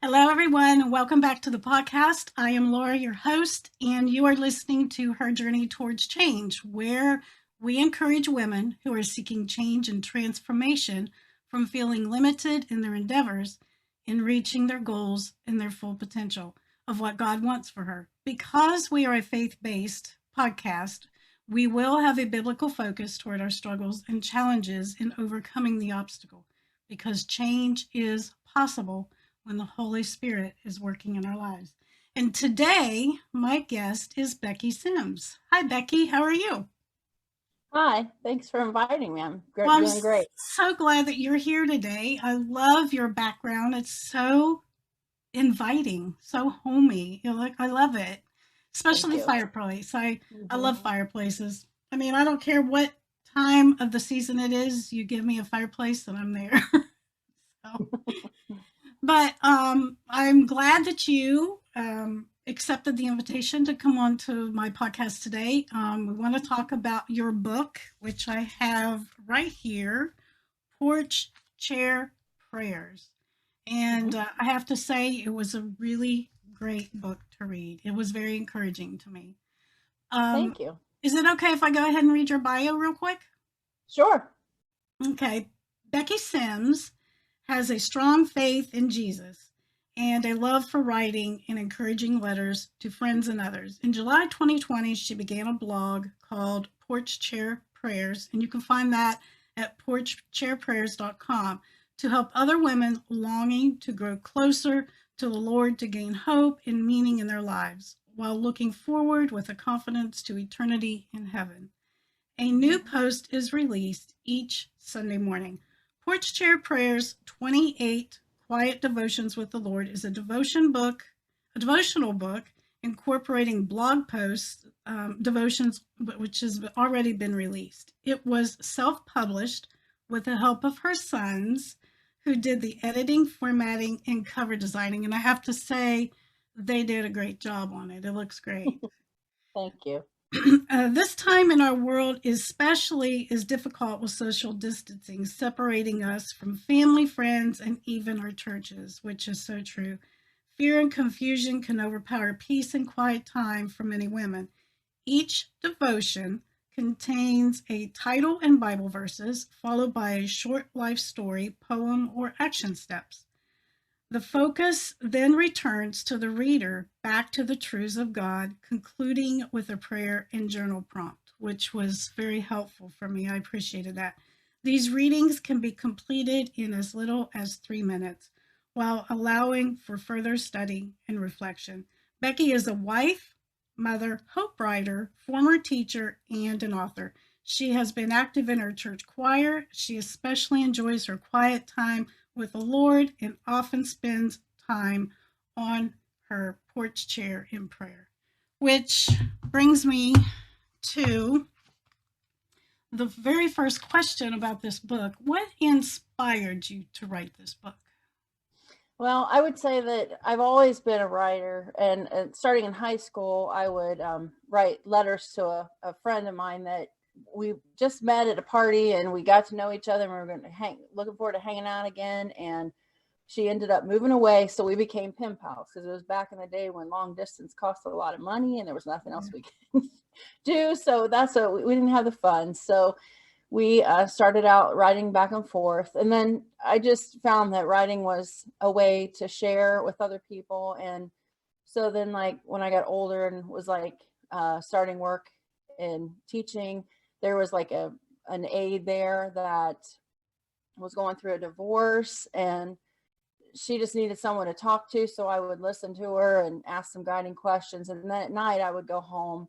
Hello, everyone, and welcome back to the podcast. I am Laura, your host, and you are listening to Her Journey Towards Change, where we encourage women who are seeking change and transformation from feeling limited in their endeavors in reaching their goals and their full potential of what God wants for her. Because we are a faith based podcast, we will have a biblical focus toward our struggles and challenges in overcoming the obstacle, because change is possible when the Holy Spirit is working in our lives. And today, my guest is Becky Sims. Hi, Becky. How are you? Hi, thanks for inviting me. I'm Well, I'm doing great. so glad that you're here today. I love your background. It's so inviting, so homey. I love it, Thank especially you. fireplace. I love hmm fireplaces. I mean, I don't care what time of the season it is. You give me a fireplace, and I'm there. So, but I'm glad that you accepted the invitation to come on to my podcast today. We want to talk about your book, which I have right here, Porch Chair Prayers. And hmm I have to say, it was a really great book to read. It was very encouraging to me. Um, Thank you. is it okay if I go ahead and read your bio real quick? Sure. Okay. Becky Sims has a strong faith in Jesus and a love for writing and encouraging letters to friends and others. In July 2020, she began a blog called Porch Chair Prayers, and you can find that at porchchairprayers.com, to help other women longing to grow closer to the Lord, to gain hope and meaning in their lives while looking forward with a confidence to eternity in heaven. A new hmm post is released each Sunday morning. Porch Chair Prayers 28 Quiet Devotions with the Lord is a devotional book incorporating blog posts, devotions, which has already been released. It was self published with the help of her sons, who did the editing, formatting, and cover designing. And I have to say, they did a great job on it. It looks great. Thank you. This time in our world especially is difficult with social distancing, separating us from family, friends, and even our churches, which is so true. Fear and confusion can overpower peace and quiet time for many women. Each devotion contains a title and Bible verses, followed by a short life story, poem, or action steps. The focus then returns to the reader back to the truths of God, concluding with a prayer and journal prompt, which was very helpful for me. I appreciated that. These readings can be completed in as little as 3 minutes, while allowing for further study and reflection. Becky is a wife, mother, hope writer, former teacher, and an author. She has been active in her church choir. She especially enjoys her quiet time with the Lord and often spends time on her porch chair in prayer. Which brings me to the very first question about this book. What inspired you to write this book? Well, I would say that I've always been a writer, and starting in high school, I would write letters to a friend of mine that we just met at a party, and we got to know each other, and we were going to looking forward to hanging out again. And she ended up moving away, so we became pen pals because it was back in the day when long distance cost a lot of money, and there was nothing else we could do. So that's what we didn't have the funds. So we started out writing back and forth. And then I just found that writing was a way to share with other people. And so then, like, when I got older and was like starting work in teaching, there was like an aide there that was going through a divorce, and she just needed someone to talk to. So I would listen to her and ask some guiding questions. And then at night, I would go home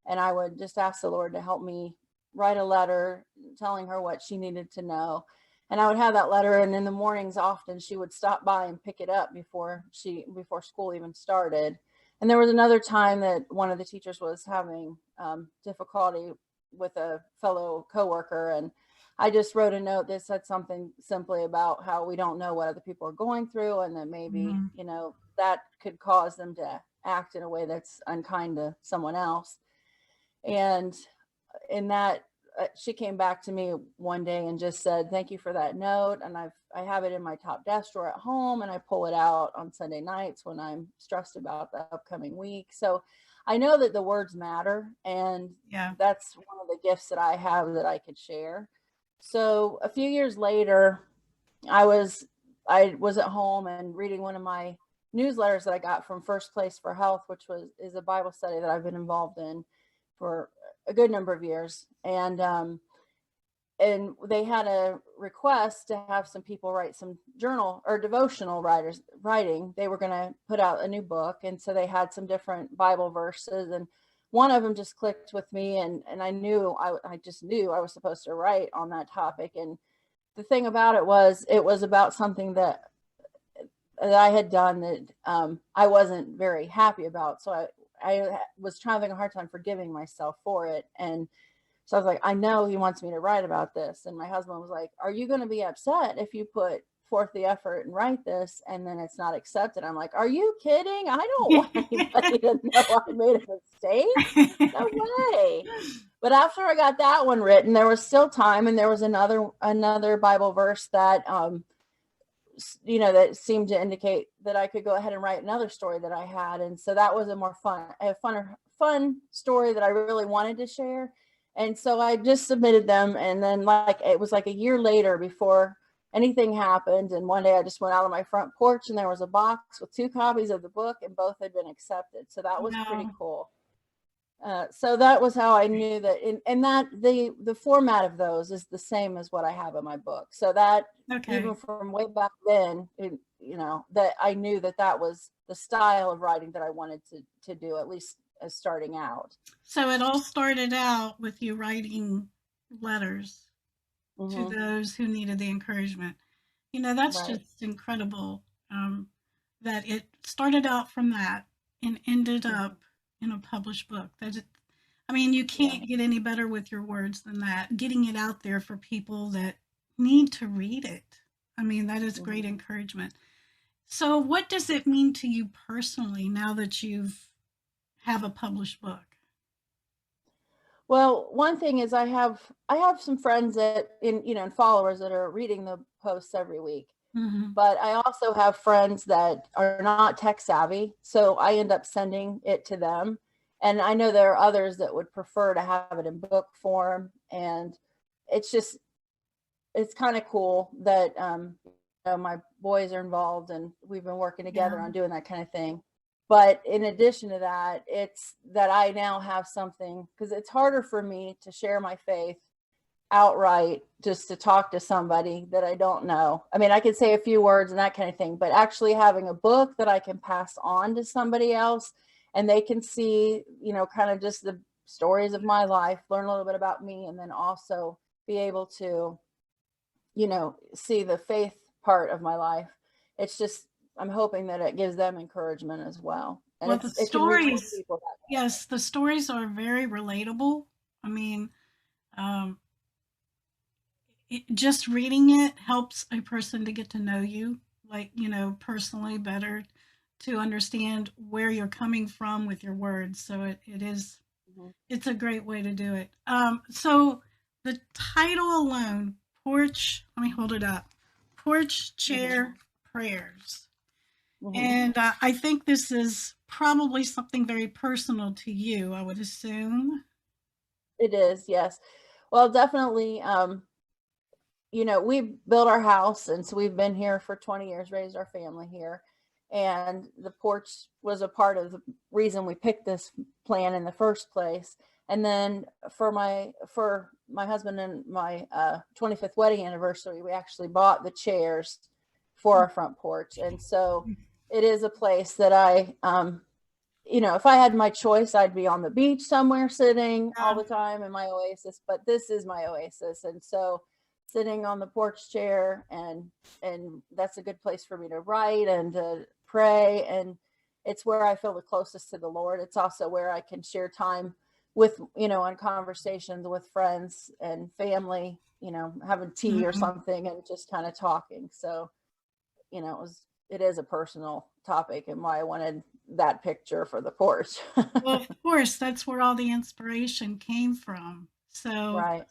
and I would just ask the Lord to help me write a letter telling her what she needed to know. And I would have that letter, and in the mornings often she would stop by and pick it up before school even started. And there was another time that one of the teachers was having difficulty with a fellow coworker, and I just wrote a note that said something simply about how we don't know what other people are going through, and that maybe, Mm, that could cause them to act in a way that's unkind to someone else. And in that, she came back to me one day and just said, "Thank you for that note." And I have it in my top desk drawer at home, and I pull it out on Sunday nights when I'm stressed about the upcoming week. So I know that the words matter, and Yeah. that's one of the gifts that I have that I could share. So a few years later, I was I was at home and reading one of my newsletters that I got from First Place for Health, which is a Bible study that I've been involved in for a good number of years. And they had a request to have some people write some journal or devotional writing. They were going to put out a new book, and so they had some different Bible verses, and one of them just clicked with me, and I just knew I was supposed to write on that topic. And the thing about it was about something that I had done that I wasn't very happy about. So I was having a hard time forgiving myself for it. And so I was like, I know he wants me to write about this. And my husband was like, are you going to be upset if you put forth the effort and write this and then it's not accepted? I'm like, are you kidding? I don't want anybody to know I made a mistake. No way. But after I got that one written, there was still time, and there was another Bible verse that that seemed to indicate that I could go ahead and write another story that I had. And so that was fun story that I really wanted to share. And so I just submitted them. And then it was like a year later before anything happened. And one day I just went out on my front porch, and there was a box with 2 copies of the book, and both had been accepted. So that was pretty Wow. cool. So that was how I knew that, and that the format of those is the same as what I have in my book. So that Okay. even from way back then, that I knew that was the style of writing that I wanted to do, at least as starting out. So it all started out with you writing letters to Hmm. those who needed the encouragement. That's Right. just incredible, that it started out from that and ended Hmm. up in a published book. I mean, you Yeah. can't get any better with your words than that. Getting it out there for people that need to read it. I mean, that is great Hmm. encouragement. So, what does it mean to you personally now that you've have a published book? Well, one thing is I have some friends and followers that are reading the posts every week. Hmm. But I also have friends that are not tech savvy, so I end up sending it to them. And I know there are others that would prefer to have it in book form. And it's just, it's kind of cool that my boys are involved, and we've been working Yeah. together on doing that kind of thing. But in addition to that, it's that I now have something, because it's harder for me to share my faith outright, just to talk to somebody that I don't know. I mean, I could say a few words and that kind of thing, but actually having a book that I can pass on to somebody else, and they can see, kind of just the stories of my life, learn a little bit about me, and then also be able to, see the faith part of my life. It's just, I'm hoping that it gives them encouragement as well. And Well, the it can reach more stories, people that yes, the stories are very relatable. I mean, um, just reading it helps a person to get to know you, like, personally better, to understand where you're coming from with your words. So way. it's a great way to do it. So the title alone, let me hold it up, Porch Hmm. Chair Prayers. Hmm. And I think this is probably something very personal to you, I would assume. It is, yes. Well, definitely. We built our house, and so we've been here for 20 years, raised our family here. And the porch was a part of the reason we picked this plan in the first place. And then for my husband and my 25th wedding anniversary, we actually bought the chairs for our front porch. And so it is a place that if I had my choice, I'd be on the beach somewhere sitting all Yeah. the time in my oasis, but this is my oasis. And so sitting on the porch chair, and that's a good place for me to write and to pray, and it's where I feel the closest to the Lord. It's also where I can share time with, on conversations with friends and family, having tea or Mhm. something and just kind of talking. So, it is a personal topic, and why I wanted that picture for the porch. Well, of course, that's where all the inspiration came from. So Right.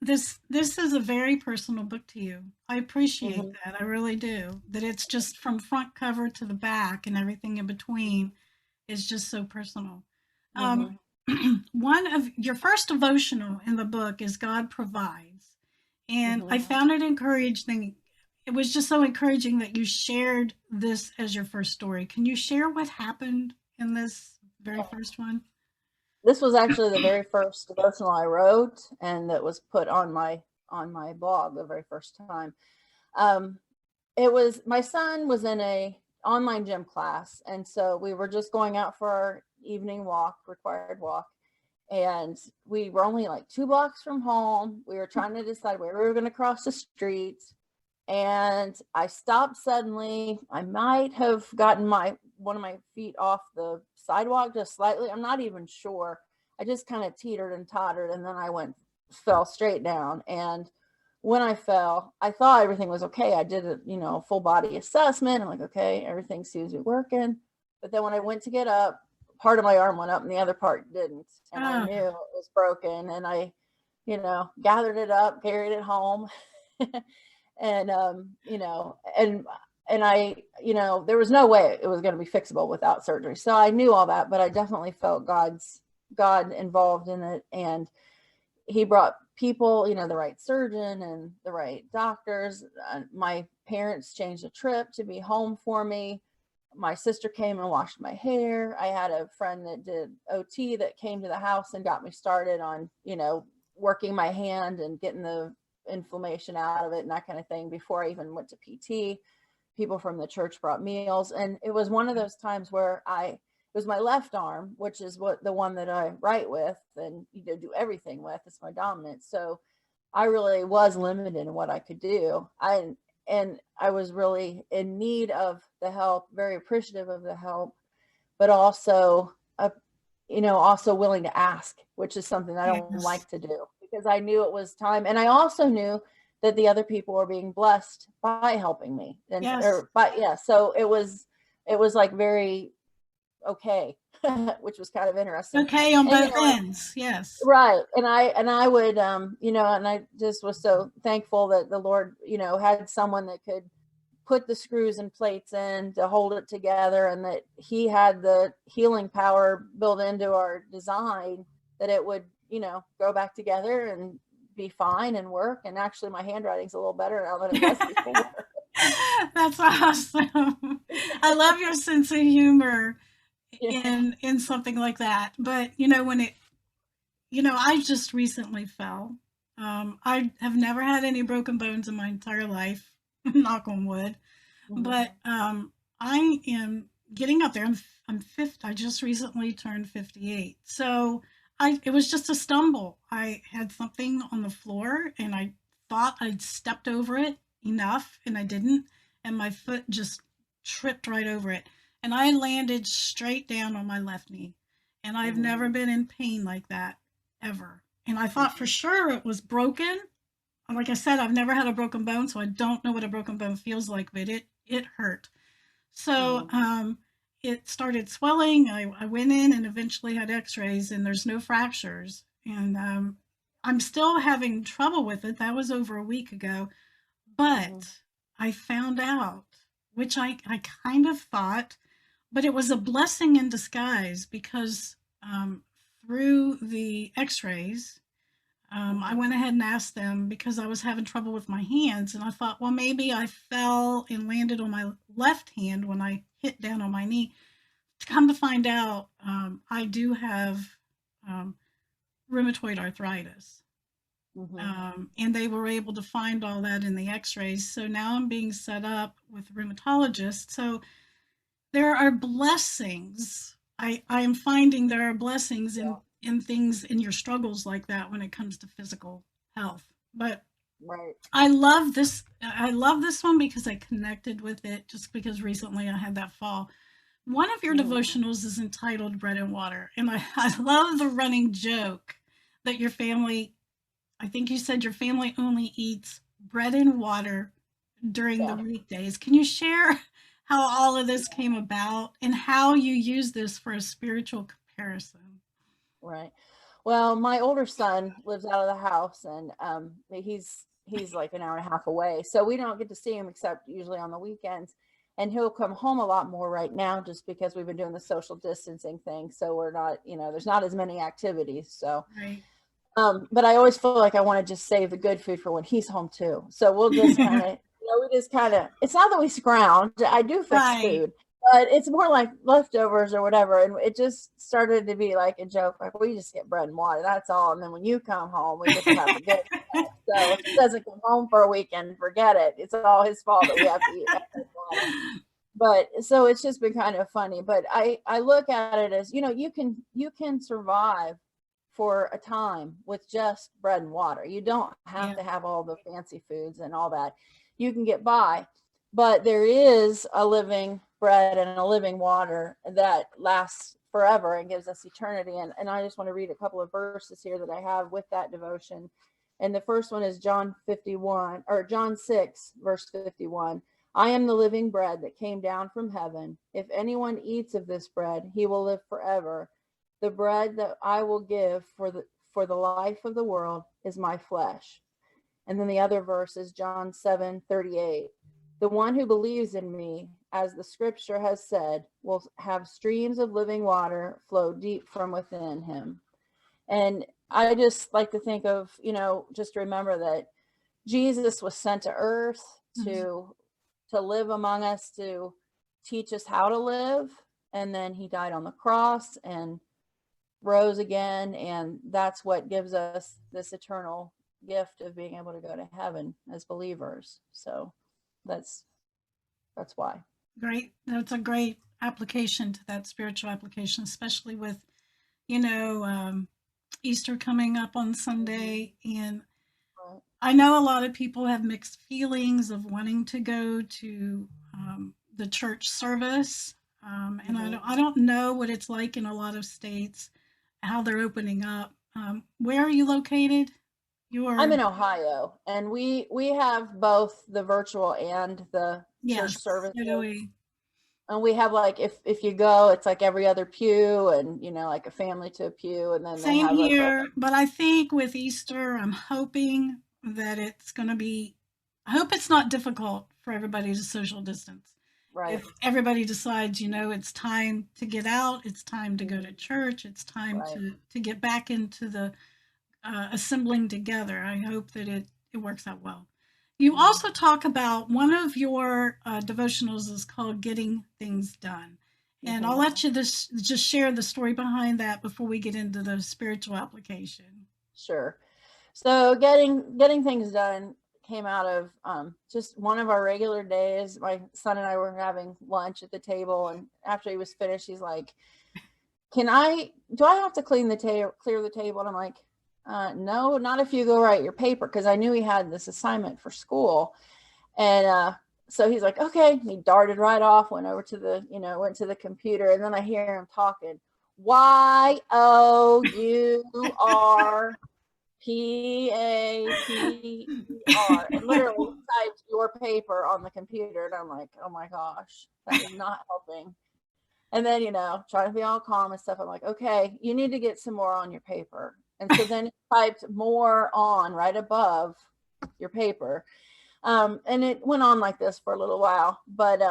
this is a very personal book to you. I appreciate Hmm. that. I really do. That it's just from front cover to the back and everything in between is just so personal. Um, Hmm. one of your first devotional in the book is God Provides. And I Hmm. found it encouraging. It was just so encouraging that you shared this as your first story. Can you share what happened in this very first one? This was actually the very first devotional I wrote, and that was put on my blog the very first time. Um, it was my son was in a online gym class, and so we were just going out for our evening walk, required walk, and we were only like 2 blocks from home. We were trying to decide where we were going to cross the street, and I stopped suddenly. I might have gotten my one of my feet off the sidewalk just slightly. I'm not even sure. I just kind of teetered and tottered, and then I went fell straight down. And when I fell, I thought everything was okay. I did a full body assessment. I'm like, okay, everything seems to be working. But then when I went to get up, part of my arm went up and the other part didn't, and I Ah, knew it was broken. And I, gathered it up, carried it home. And and I, there was no way it was going to be fixable without surgery. So I knew all that, but I definitely felt God involved in it. And he brought people, the right surgeon and the right doctors. My parents changed a trip to be home for me. My sister came and washed my hair. I had a friend that did OT that came to the house and got me started on, working my hand and getting the inflammation out of it and that kind of thing before I even went to PT. People from the church brought meals. And it was one of those times where it was my left arm, which is what the one that I write with and do everything with. It's my dominant. So I really was limited in what I could do. I was really in need of the help, very appreciative of the help, but also also willing to ask, which is something I don't yes. like to do because I knew it was time. And I also knew that the other people were being blessed by helping me. And Yes. or but yeah, so it was like very okay, which was kind of interesting. Okay on And both ends. Yes. right. And I would and I just was so thankful that the Lord, had someone that could put the screws and plates in to hold it together, and that he had the healing power built into our design that it would, go back together and be fine and work. And actually my handwriting's a little better now than it was before. That's awesome. I love your sense of humor Yeah. in something like that. But when I just recently fell. I have never had any broken bones in my entire life, knock on wood. Hmm. But I am getting up there. I'm 50. I just recently turned 58. So it was just a stumble. I had something on the floor and I thought I'd stepped over it enough and I didn't. And my foot just tripped right over it. And I landed straight down on my left knee. And I've Hmm. never been in pain like that ever. And I thought for Hmm. sure it was broken. Like I said, I've never had a broken bone, so I don't know what a broken bone feels like, but it hurt. So Hmm. it started swelling. I went in and eventually had X-rays, and there's no fractures. And I'm still having trouble with it. That was over a week ago, Hmm. but I found out, which I kind of thought, but it was a blessing in disguise because through the X-rays I Hmm. went ahead and asked them because I was having trouble with my hands, and I thought, well, maybe I fell and landed on my left hand when I hit down on my knee. To come to find out, I do have um, rheumatoid arthritis, Hmm. and they were able to find all that in the X-rays. So now I'm being set up with rheumatologists. So there are blessings. I am finding there are blessings in things in your struggles like that when it comes to physical health. But Right. I love this one because I connected with it just because recently I had that fall. One of your Hmm. devotionals is entitled Bread and Water. And I love the running joke that your family, I think you said your family only eats bread and water during the Yeah. weekdays. Can you share how all of this came about and how you use this for a spiritual comparison? Right. Well, my older son lives out of the house, and he's like an hour and a half away, so we don't get to see him except usually on the weekends. And he'll come home a lot more right now, just because we've been doing the social distancing thing. So we're not, there's not as many activities. So, Right. but I always feel like I want to just save the good food for when he's home too. So we'll just kind of, we just kind of. It's not that we scrounge. I do fix Right. food, but it's more like leftovers or whatever. And it just started to be like a joke, like we just get bread and water, that's all. And then when you come home, we get to have the good stuff. So if he doesn't come home for a weekend, forget it. It's all his fault that we have to eat bread and water. But so it's just been kind of funny. But I look at it as, you can survive for a time with just bread and water. You don't have Yeah. to have all the fancy foods and all that. You can get by, but there is a living bread and a living water that lasts forever and gives us eternity. And I just want to read a couple of verses here that I have with that devotion. And the first one is John 6, verse 51. I am the living bread that came down from heaven. If anyone eats of this bread, he will live forever. The bread that I will give for the life of the world is my flesh. And then the other verse is John 7:38. The one who believes in me, as the scripture has said, will have streams of living water flow deep from within him. And I just like to think of, just remember that Jesus was sent to earth Mhm. to live among us, to teach us how to live. And then he died on the cross and rose again. And that's what gives us this eternal gift of being able to go to heaven as believers. So that's why. Great. That's a great application to that spiritual application, especially with, Easter coming up on Mhm. Sunday. And Right. I know a lot of people have mixed feelings of wanting to go to the church service. And I Mhm. don't, I don't know what it's like in a lot of states, how they're opening up. Where are you located? I'm You're, in Ohio, and we have both the virtual and the church yes, so do services. we. And we have, like, if you go, it's like every other pew, and like a family to a pew, and then they Same have like a here, but I think with Easter, I'm hoping that it's going to be, I hope it's not difficult for everybody to social distance. right. If everybody decides, it's time to get out, it's time to go to Mhm. church, it's time Right. to get back into the assembling together. I hope that it works out well. You Mhm. also talk about one of your devotionals is called Getting Things Done. And I'll Mhm. let you just share the story behind that before we get into the spiritual application. Sure. So getting things done came out of just one of our regular days. My son and I were having lunch at the table, and after he was finished, he's like, do I have to clear the table? And I'm like, no, not if you go write your paper," because I knew he had this assignment for school. And so he's like, okay. He darted right off, went to the computer, and then I hear him talking. YOURPAPER, and literally typed your paper on the computer. And I'm like, oh my gosh, that is not helping. And then, trying to be all calm and stuff. I'm like, okay, you need to get some more on your paper. And so then he typed more on right above your paper. And it went on like this for a little while. But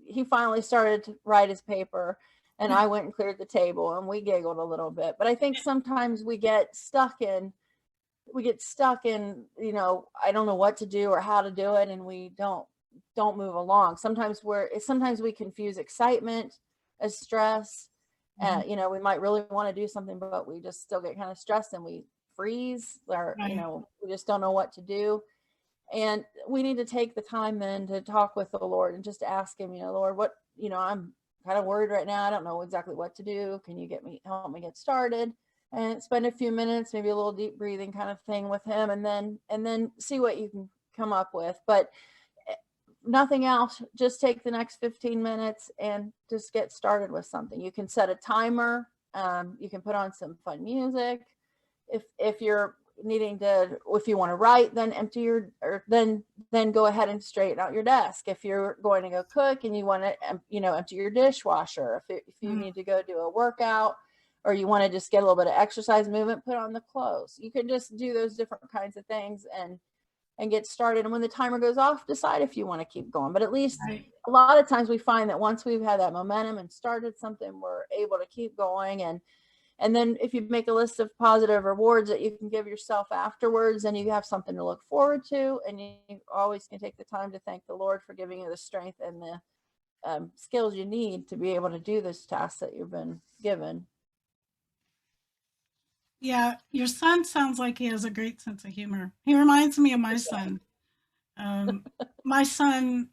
he finally started to write his paper, and I went and cleared the table, and we giggled a little bit. But I think sometimes we get stuck in, I don't know what to do or how to do it, and we don't move along. Sometimes we confuse excitement as stress. Mhm. We might really want to do something, but we just still get kind of stressed, and we freeze, or Right. we just don't know what to do. And we need to take the time then to talk with the Lord and just ask him, Lord, what, I'm kind of worried right now. I don't know exactly what to do. Can you help me get started? And spend a few minutes, maybe a little deep breathing kind of thing with him, and then see what you can come up with. But nothing else, just take the next 15 minutes and just get started with something. You can set a timer. You can put on some fun music. If you're needing to, if you want to write, then then go ahead and straighten out your desk. If you're going to go cook and you want to empty your dishwasher, if you Mm. need to go do a workout, or you want to just get a little bit of exercise movement, put on the clothes. You can just do those different kinds of things and get started. And when the timer goes off, decide if you want to keep going. But at least Right. a lot of times we find that once we've had that momentum and started something, we're able to keep going. And then if you make a list of positive rewards that you can give yourself afterwards, and you have something to look forward to, and you always can take the time to thank the Lord for giving you the strength and the skills you need to be able to do this task that you've been given. Yeah, your son sounds like he has a great sense of humor. He reminds me of my son. Um, my son,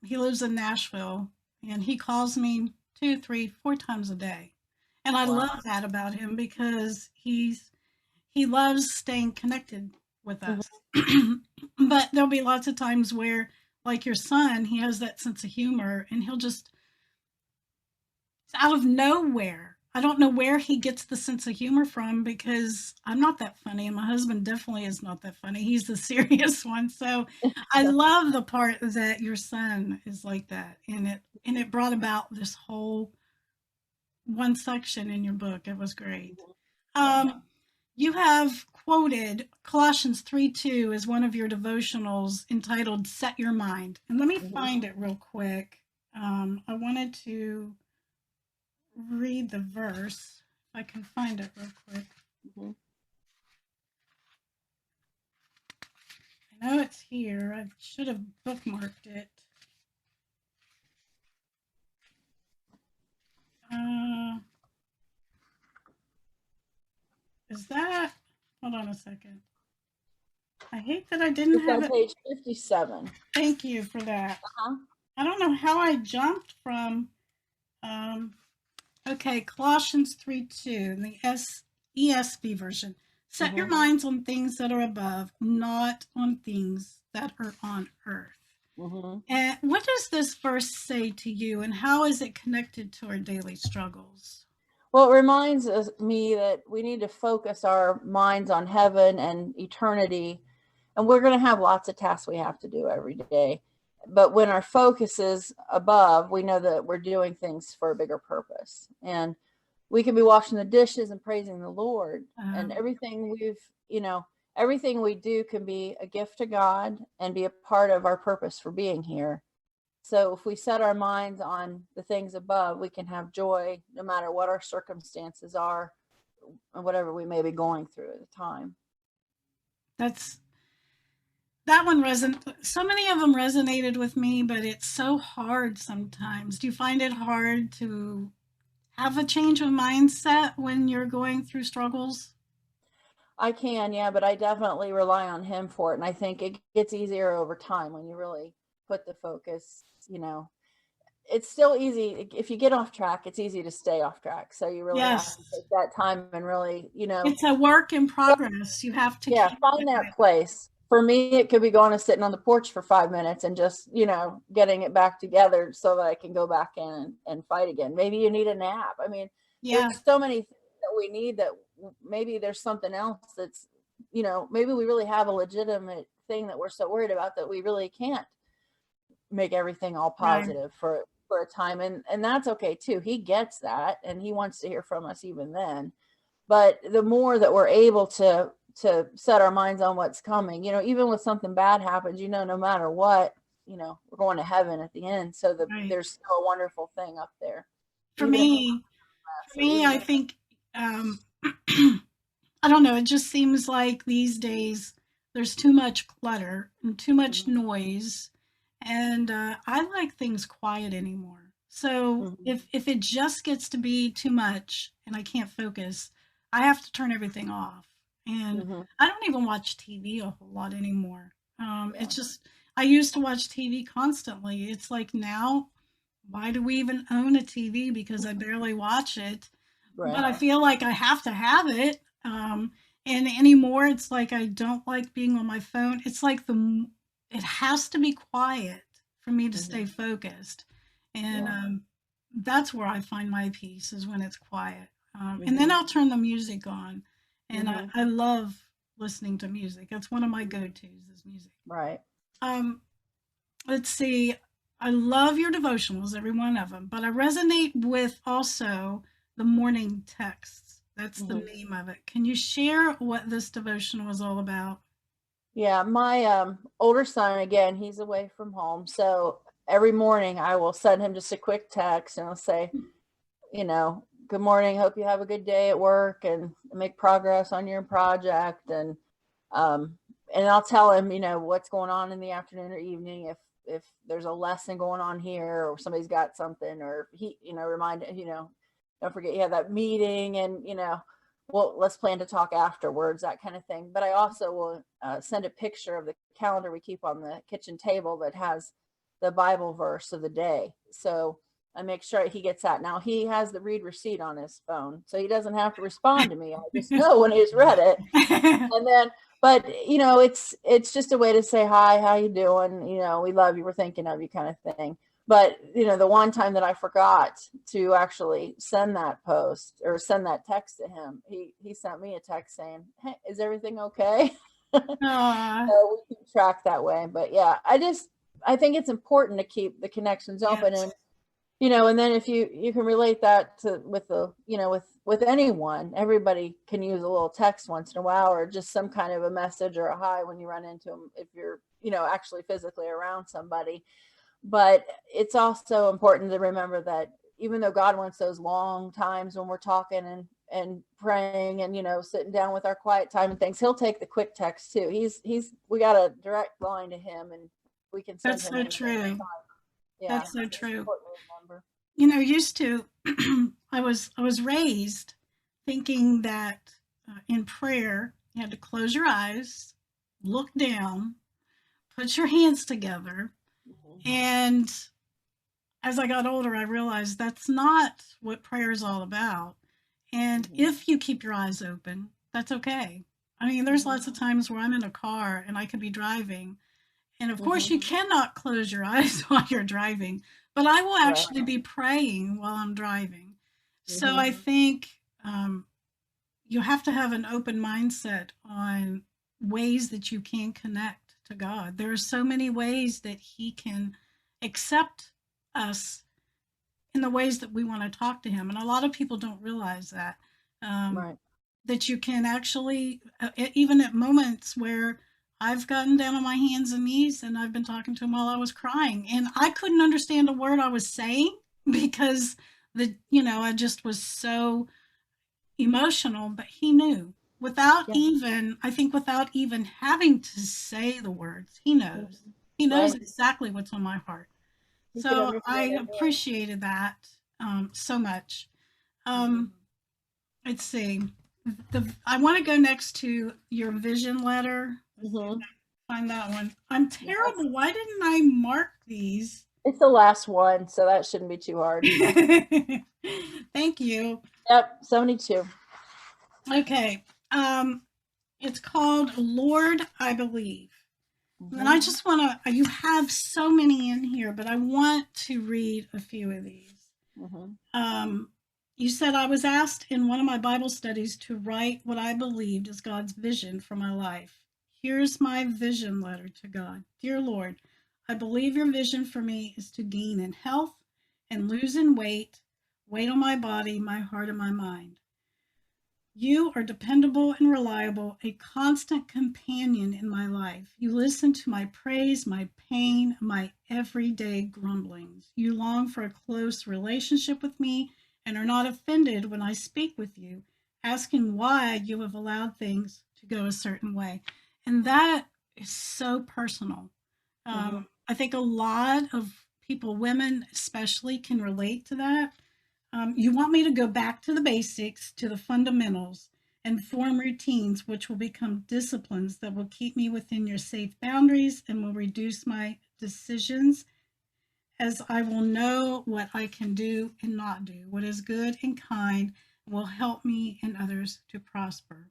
he lives in Nashville, and he calls me 2, 3, 4 times a day. And I Wow. love that about him because he loves staying connected with Mhm. us. But there'll be lots of times where, like your son, he has that sense of humor, and he'll just out of nowhere. I don't know where he gets the sense of humor from because I'm not that funny, and my husband definitely is not that funny. He's the serious one. So I love the part that your son is like that, and it brought about this whole one section in your book. It was great. Yeah. You have quoted Colossians 3:2 as one of your devotionals entitled "Set Your Mind," and let me Mhm. find it real quick. I wanted to read the verse. If I can find it real quick. Mhm. I know it's here. I should have bookmarked it. Uh, is that? Hold on a second. I hate that I didn't It's have on it. page 57. Thank you for that. Uh-huh. I don't know how I jumped from. Um, okay, Colossians 3:2, the ESV version. Set your Mhm. minds on things that are above, not on things that are on earth. Mhm. And what does this verse say to you, and how is it connected to our daily struggles? Well, it reminds me that we need to focus our minds on heaven and eternity. And we're going to have lots of tasks we have to do every day. But when our focus is above, we know that we're doing things for a bigger purpose. And we can be washing the dishes and praising the Lord. And Um, you know, everything we do can be a gift to God and be a part of our purpose for being here. So if we set our minds on the things above, we can have joy no matter what our circumstances are and whatever we may be going through at the time. that's that one so many of them resonated with me, but it's so hard sometimes. Do you find it hard to have a change of mindset when you're going through struggles? I can, yeah, but I definitely rely on him for it. And I think it gets easier over time when you really put the focus, it's still easy. If you get off track, it's easy to stay off track. So you really have Yes. to take that time and really, It's a work in progress. You have to yeah, keep find at that it. place. For me, it could be going and sitting on the porch for 5 minutes and just, getting it back together so that I can go back in and fight again. Maybe you need a nap. I mean, there's Yeah, so many things that we need that maybe there's something else that's, maybe we really have a legitimate thing that we're so worried about that we really can't make everything all right. positive for a time. And that's okay too. He gets that and he wants to hear from us even then. But the more that we're able to set our minds on what's coming, even when something bad happens, no matter what, we're going to heaven at the end. So Right. there's still a wonderful thing up there, For even if it's me, a for mess or me, even I if think I don't know, it just seems like these days there's too much clutter and too much Mhm, noise, and I like things quiet anymore. So mhm, if it just gets to be too much and I can't focus, I have to turn everything off. And mhm, I don't even watch TV a whole lot anymore. yeah, It's just I used to watch TV constantly. It's like now, why do we even own a TV? Because I barely watch it, but right, I feel like I have to have it. And anymore, it's like I don't like being on my phone. It's like it has to be quiet for me to mhm, stay focused, and yeah, that's where I find my peace is when it's quiet. And then mhm, I'll turn the music on, and mhm, I love listening to music. That's one of my go-tos is music. right, Um, let's see. I love your devotionals, every one of them, but I resonate with also the morning texts. That's the Mhm. name of it. Can you share what this devotional is all about? Yeah, my older son, again, he's away from home. So every morning I will send him just a quick text and I'll say, good morning, hope you have a good day at work and make progress on your project. Um, and I'll tell him, what's going on in the afternoon or evening if there's a lesson going on here or somebody's got something or he, remind, don't forget you have that meeting and, well, let's plan to talk afterwards, that kind of thing. But I also will send a picture of the calendar we keep on the kitchen table that has the Bible verse of the day. So I make sure he gets that. Now he has the read receipt on his phone, so he doesn't have to respond to me. I just know when he's read it. And then, but it's just a way to say hi, how you doing? We love you, we're thinking of you, kind of thing. But the one time that I forgot to actually send that post or send that text to him, he sent me a text saying, "Hey, is everything okay?" Aw, So we keep track that way. But yeah, I think it's important to keep the connections open. yes, And then if you can relate that to with the with anyone, everybody can use a little text once in a while or just some kind of a message or a hi when you run into them if you're actually physically around somebody. But it's also important to remember that even though God wants those long times when we're talking and praying and sitting down with our quiet time and things, he'll take the quick text too. We got a direct line to him and we can send that's him so anything. true. Yeah, That's so so it's true. important to remember. Used to, I was raised thinking that in prayer you had to close your eyes, look down, put your hands together, Mhm. and as I got older, I realized that's not what prayer is all about. And Mhm. if you keep your eyes open, that's okay. I mean, there's Mhm. lots of times where I'm in a car and I could be driving. And of course, Mhm. you cannot close your eyes while you're driving, but I will Right. actually be praying while I'm driving. So Mhm. I think you have to have an open mindset on ways that you can connect to God. There are so many ways that He can accept us in the ways that we want to talk to Him. And a lot of people don't realize that. Um, Right. that you can actually, even at moments where I've gotten down on my hands and knees and I've been talking to him while I was crying, and I couldn't understand a word I was saying because I just was so emotional, but he knew Yeah. without even having to say the words, he knows. Mhm. He knows Right. exactly what's on my heart. He could So I understand it. appreciated that so much. Mhm. Um, let's see. I want to go next to your vision letter. Let's see if Mhm. I can find that one. I'm Yes. terrible. Why didn't I mark these? It's the last one, so that shouldn't be too hard. Thank you. Yep, 72. Okay. Um, it's called Lord, I Believe. And I Mhm. just want to, you have so many in here, but I want to read a few of these. Mhm. Um, you said I was asked in one of my Bible studies to write what I believed is God's vision for my life. Here's my vision letter to God. Dear Lord, I believe your vision for me is to gain in health and lose in weight on my body, my heart, and my mind. You are dependable and reliable, a constant companion in my life. You listen to my praise, my pain, my everyday grumblings. You long for a close relationship with me and are not offended when I speak with you, asking why you have allowed things to go a certain way. And that is so personal. Mhm. I think a lot of people, women especially, can relate to that. You want me to go back to the basics, to the fundamentals, and form routines which will become disciplines that will keep me within your safe boundaries and will reduce my decisions as I will know what I can do and not do, what is good and kind, will help me and others to prosper.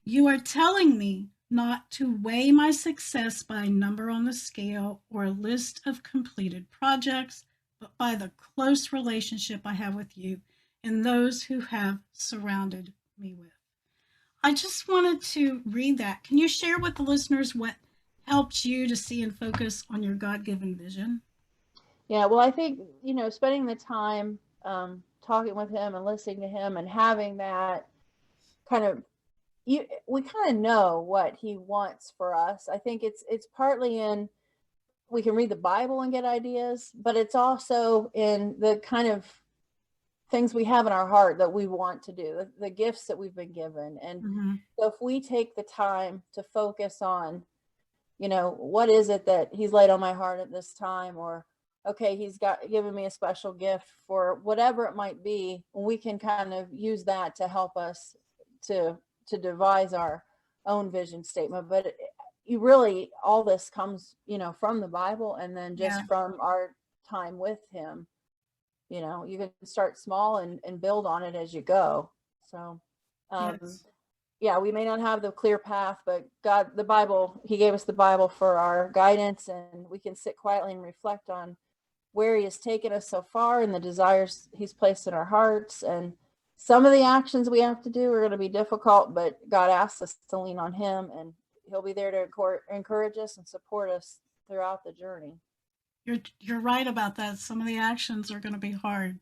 You are telling me not to weigh my success by a number on the scale or a list of completed projects, but by the close relationship I have with you and those who have surrounded me with. I just wanted to read that. Can you share with the listeners what helped you to see and focus on your God given vision? Yeah, well, I think, spending the time talking with him and listening to him and having that kind of, we kind of know what he wants for us. I think it's partly in, we can read the Bible and get ideas, but it's also in the kind of things we have in our heart that we want to do, the gifts that we've been given. And Mhm. so if we take the time to focus on, what is it that he's laid on my heart at this time, or okay, he's given me a special gift for whatever it might be, we can kind of use that to help us to devise our own vision statement. But you really, all this comes, from the Bible, and then Yeah. just from our time with him. You can start small and build on it as you go. So um Yes. yeah, we may not have the clear path, but God, the Bible, he gave us the Bible for our guidance, and we can sit quietly and reflect on where he has taken us so far and the desires he's placed in our hearts. And some of the actions we have to do are going to be difficult, but God asks us to lean on him, and he'll be there to encourage us and support us throughout the journey. You're right about that. Some of the actions are going to be hard.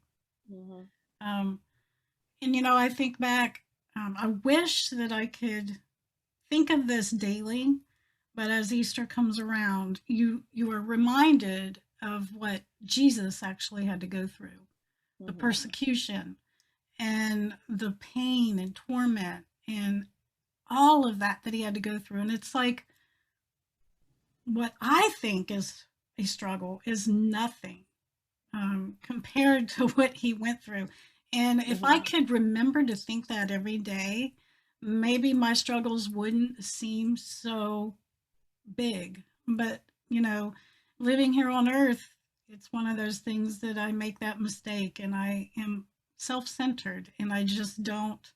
Mm-hmm. Um, and I think back. I wish that I could think of this daily, but as Easter comes around, you are reminded of what Jesus actually had to go through, the Mm-hmm. persecution and the pain and torment and all of that he had to go through. And it's like what I think is a struggle is nothing compared to what he went through. And if I Mm-hmm. could remember to think that every day, maybe my struggles wouldn't seem so big. But, living here on earth, it's one of those things that I make that mistake and I am self centered and I just don't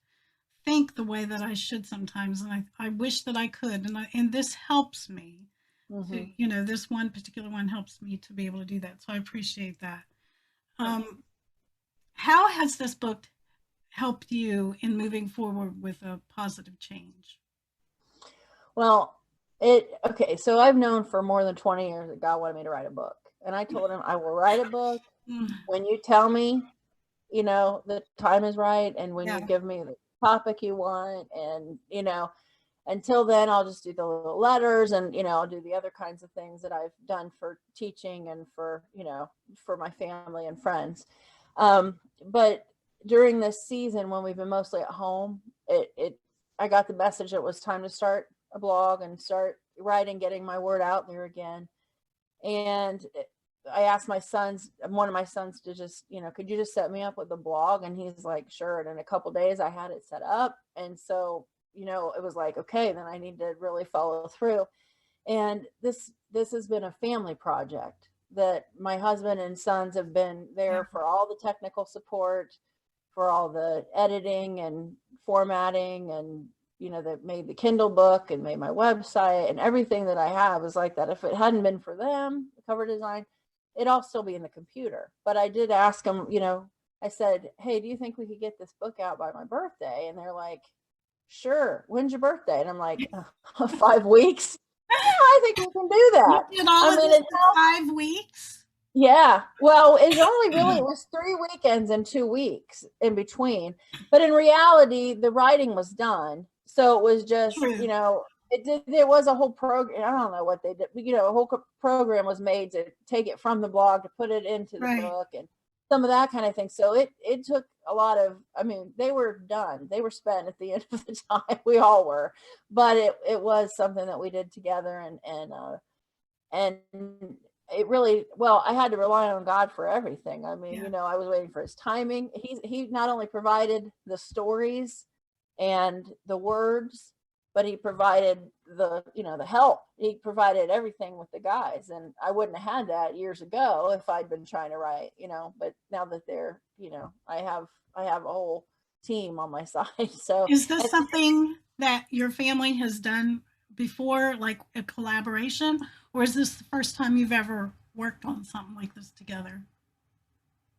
think the way that I should sometimes. And I wish that I could. And this helps me to, Mm-hmm. this one particular one helps me to be able to do that. So I appreciate that. Yeah. Um, how has this book helped you in moving forward with a positive change? Well, okay, so I've known for more than 20 years that God wanted me to write a book. And I told him, I will write a book Mm, when you tell me, the time is right, and when yeah, you give me the topic you want. And, until then, I'll just do the little letters, and, I'll do the other kinds of things that I've done for teaching and for my family and friends. But during this season when we've been mostly at home, I got the message it was time to start a blog and start writing, getting my word out there again. And I asked one of my sons to just, could you just set me up with a blog? And he's like, sure. And in a couple of days I had it set up. And so, it was like, okay, then I need to really follow through. And this has been a family project that my husband and sons have been yeah, there for all the technical support, for all the editing and formatting, and that made the Kindle book and made my website, and everything that I have is like that. If it hadn't been for them, the cover design, it'd all still be in the computer. But I did ask them, I said, hey, do you think we could get this book out by my birthday? And they're like, sure. When's your birthday? And I'm like, 5 weeks. Yeah, I think we can do you that. did all I of mean, this in 5 weeks. yeah. Well, it was 3 weekends and 2 weeks in between. But in reality, the writing was done. So it was just, True. there was a whole program. I don't know what they did. A whole program was made to take it from the blog to put it into the Right. book, and some of that kind of thing. So it took a lot of, I mean, they were done. They were spent at the end of the time. We all were. But it was something that we did together, and it really, well, I had to rely on God for everything. I mean, Yeah. I was waiting for his timing. He not only provided the stories and the words, but he provided the help. He provided everything with the guys, and I wouldn't have had that years ago if I'd been trying to write. But now that they're, I have a whole team on my side. So Is this it's something that your family has done before, like a collaboration, or is this the first time you've ever worked on something like this together?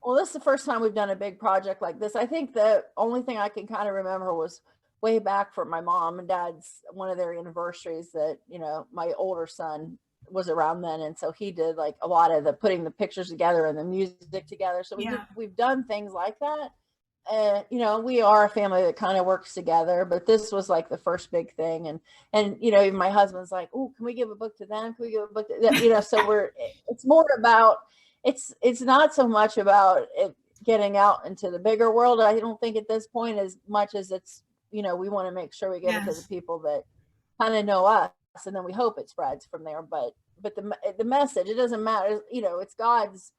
Well, this is the first time we've done a big project like this. I think the only thing I can kind of remember was way back for my mom and dad's one of their anniversaries that, my older son was around then, and so he did like a lot of the putting the pictures together and the music together. So Yeah. we've done things like that. You know, we are a family that kind of works together, but this was like the first big thing. And, you know, even my husband's like, oh, can we give a book to them? Can we give a book to them? You know, so it's more about, it's not so much about it getting out into the bigger world. I don't think at this point as much as it's, you know, we want to make sure we give it to the Yes. people that kind of know us, and then we hope it spreads from there. But the message, it doesn't matter, you know, it's God's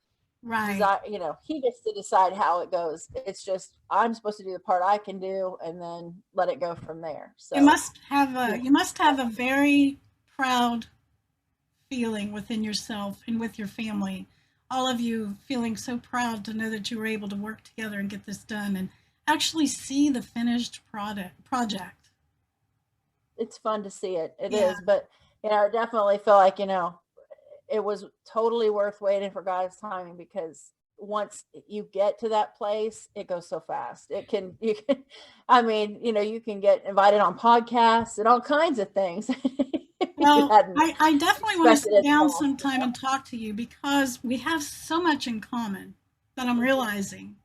Right. desire, you know, he gets to decide how it goes. It's just I'm supposed to do the part I can do and then let it go from there. So yeah. You must have a very proud feeling within yourself and with your family. All of you feeling so proud to know that you were able to work together and get this done and actually see the finished project. It's fun to see it. It Yeah. is, but you know, I definitely feel like, you know, it was totally worth waiting for God's timing, because once you get to that place, it goes so fast. You can, I mean, you know, you can get invited on podcasts and all kinds of things. You Well, hadn't I definitely want to expected sit it at down all. sometime and talk to you because we have so much in common that I'm realizing.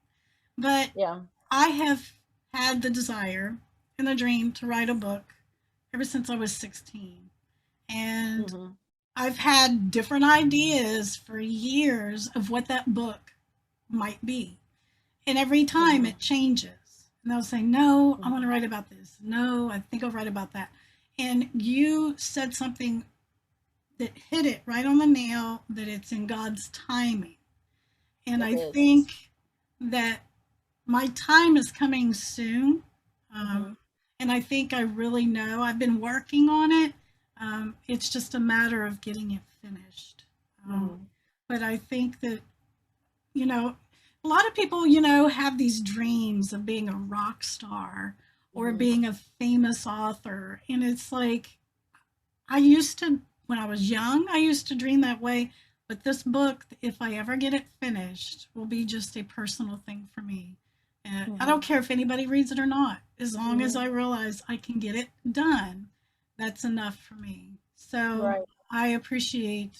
But Yeah. I have had the desire and the dream to write a book ever since I was 16. And Hmm. I've had different ideas for years of what that book might be. And every time Hmm. it changes. And I'll say, no, I want to Hmm. write about this. No, I think I'll write about that. And you said something that hit it right on the nail, that it's in God's timing. And It I is. think that my time is coming soon. Hmm. Um, and I think I really know I've been working on it. It's just a matter of getting it finished. Hmm. But I think that, you know, a lot of people, have these dreams of being a rock star or Hmm. being a famous author. And it's like, I used to, when I was young, I used to dream that way. But this book, if I ever get it finished, will be just a personal thing for me. And I don't Hmm. care if anybody reads it or not. As long as Hmm. I realize I can get it done, that's enough for me. So Right. I appreciate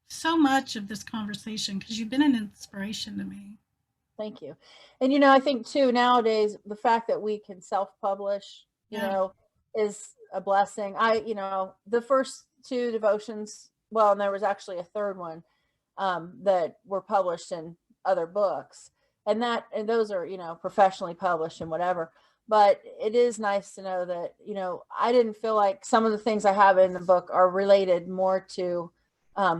so much of this conversation because you've been an inspiration to me. Thank you. And you know, I think too nowadays the fact that we can self-publish, you Yeah. know, is a blessing. You know, the first two devotions, well, and there was actually a third one that were published in other books, and those are, you know, professionally published and whatever. But it is nice to know that, you know, I didn't feel like some of the things I have in the book are related more to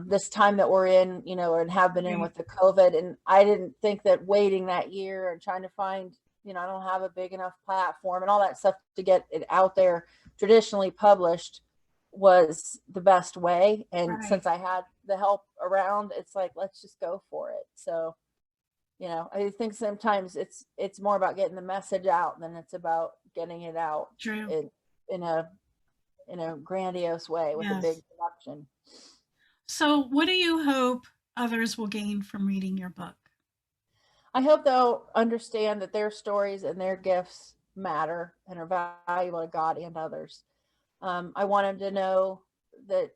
this time that we're in, you know, and have been in Right. with the COVID. And I didn't think that waiting that year and trying to find, you know, I don't have a big enough platform and all that stuff to get it out there traditionally published was the best way. And Right. since I had the help around, it's like, let's just go for it. So, you know, I think sometimes it's more about getting the message out than it's about getting it out True. in in a in a grandiose way with a big Yes. production. So, what do you hope others will gain from reading your book? I hope they'll understand that their stories and their gifts matter and are valuable to God and others. I want them to know that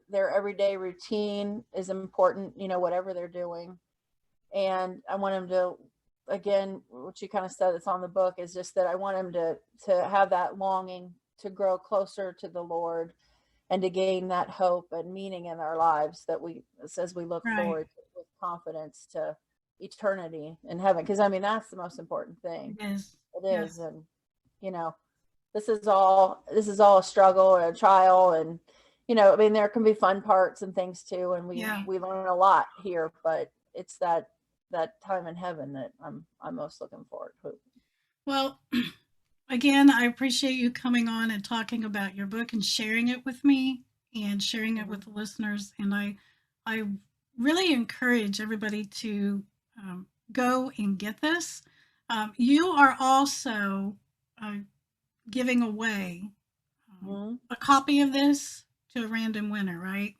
their everyday routine is important, you know, whatever they're doing. And I want them to, again, what you kind of said that's on the book is just that I want them to have that longing to grow closer to the Lord and to gain that hope and meaning in our lives that we, as we look Right. forward with confidence to eternity in heaven. Because I mean, that's the most important thing. It is. It is. Yes. And, you know, this is all a struggle and a trial. And, you know, I mean, there can be fun parts and things too. And Yeah. we learn a lot here, but it's that time in heaven that I'm most looking forward to. Well, again, I appreciate you coming on and talking about your book and sharing it with me and sharing it with Mhm. the listeners. And I really encourage everybody to go and get this. You are also uh, giving away Mhm. a copy of this to a random winner, right?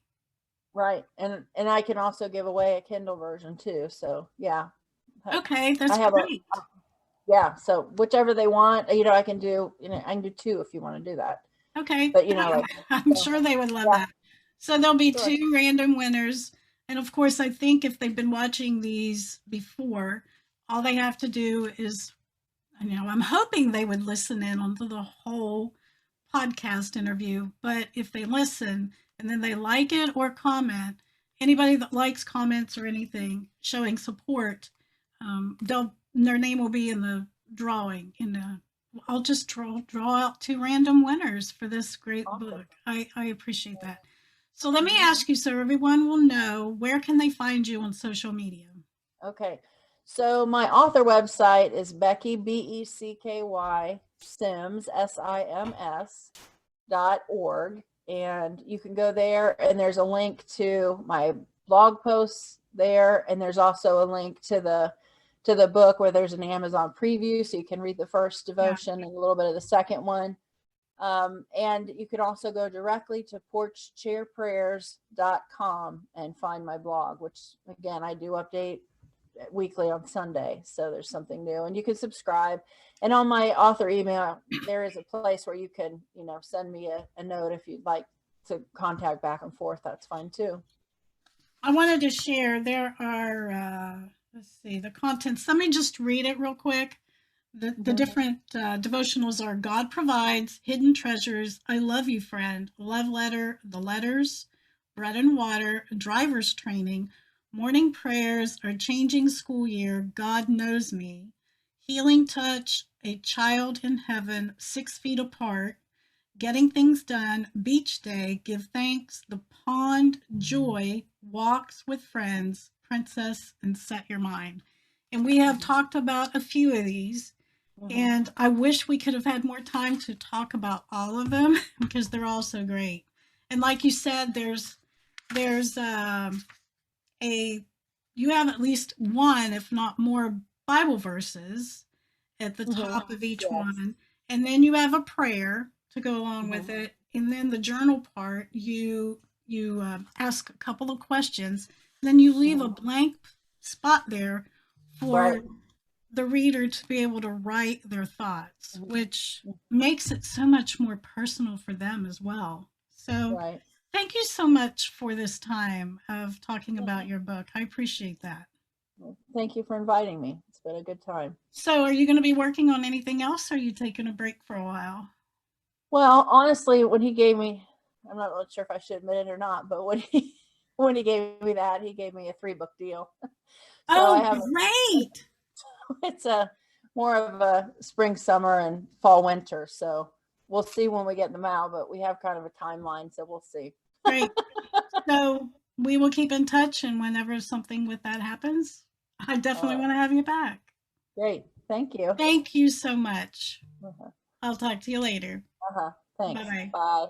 Right. And I can also give away a Kindle version too. So yeah. I Okay, I that's have a great. yeah, so whichever they want, you know, I can do, you know, I can do two if you want to do that. Okay, But you know, like I'm so, sure they would love yeah, that. So there'll be Sure. 2 random winners. And of course, I think if they've been watching these before, all they have to do is, I'm hoping they would listen in onto the whole podcast interview. But if they listen and then they like it or comment, anybody that likes, comments, or anything showing support, their name will be in the drawing. I'll just draw out 2 random winners for this great Awesome. book. I appreciate that. So let me Mhm. ask you, so everyone will know, where can they find you on social media? Okay. So my author website is Becky, Becky Sims, Sims.org. And you can go there, and there's a link to my blog posts there. And there's also a link to the book, where there's an Amazon preview, so you can read the first Yeah. devotion and a little bit of the second one. And you can also go directly to porchchairprayers.com and find my blog, which again, I do update weekly on Sunday. So there's something new, and you can subscribe. And on my author email, there is a place where you can, send me a note if you'd like to contact back and forth. That's fine too. I wanted to share, there are, let's see, the contents. Let me just read it real quick. The Mm-hmm. different devotionals are: God Provides, Hidden Treasures, I Love You Friend, Love Letter, The Letters, Bread and Water, Driver's Training, Morning Prayers, Our Changing School Year, God Knows Me, Healing Touch, A Child in Heaven, 6 Feet Apart, Getting Things Done, Beach Day, Give Thanks, The Pond, Joy, Walks with Friends, Princess, and Set Your Mind. And we have talked about a few of these, Mm-hmm. and I wish we could have had more time to talk about all of them because they're all so great. And like you said, there's a you have at least one, if not more, Bible verses at the Mm-hmm. top of each Yes. one, and then you have a prayer to go along Mm-hmm. with it, and then the journal part, you ask a couple of questions, then you leave a Mm-hmm. blank spot there Right. for the reader to be able to write their thoughts, Mm-hmm. which makes it so much more personal for them as well. So, Right. thank you so much for this time of talking about your book. I appreciate that. Well, thank you for inviting me. It's been a good time. So, are you going to be working on anything else, or are you taking a break for a while? Well, honestly, when he gave me, I'm not really sure if I should admit it or not, but when he when he gave me that, he gave me a 3-book deal. So I Oh, have great. it's a more of a spring, summer, and fall, winter. So we'll see when we get them out, but we have kind of a timeline, so we'll see. Great. So, we will keep in touch, and whenever something with that happens, I All definitely right. want to have you back. Great. Thank you. Thank you so much. Uh-huh. I'll talk to you later. Uh-huh. Bye Thanks. bye. Bye.